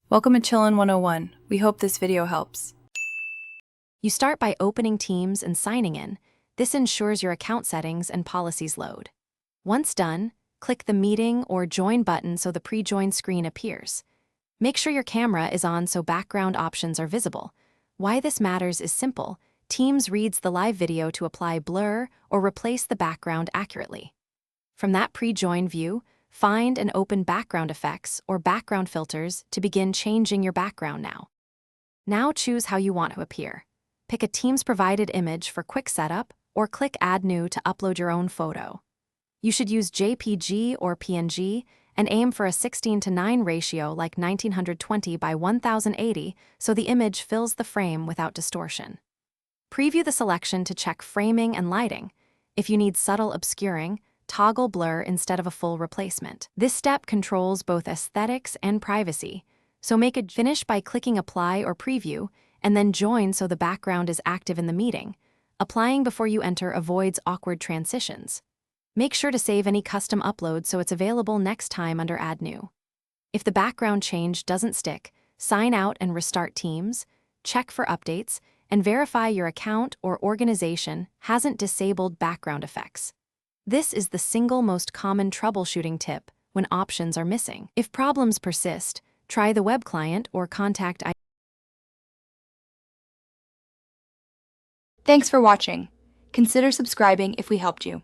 Welcome to Chillin' 101. We hope this video helps. You start by opening Teams and signing in. This ensures your account settings and policies load. Once done, click the Meeting or Join button so the pre-join screen appears. Make sure your camera is on so background options are visible. Why this matters is simple. Teams reads the live video to apply blur or replace the background accurately. From that pre-join view, find and open background effects or background filters to begin changing your background now. Now choose how you want to appear. Pick a Teams-provided image for quick setup or click Add New to upload your own photo. You should use JPG or PNG and aim for a 16:9 ratio like 1920 by 1080 so the image fills the frame without distortion. Preview the selection to check framing and lighting. If you need subtle obscuring, toggle blur instead of a full replacement. This step controls both aesthetics and privacy, so make it finish by clicking Apply or Preview, and then Join so the background is active in the meeting. Applying before you enter avoids awkward transitions. Make sure to save any custom uploads so it's available next time under Add New. If the background change doesn't stick, sign out and restart Teams, check for updates, and verify your account or organization hasn't disabled background effects. This is the single most common troubleshooting tip when options are missing. If problems persist, try the web client or contact IT. Thanks for watching. Consider subscribing if we helped you.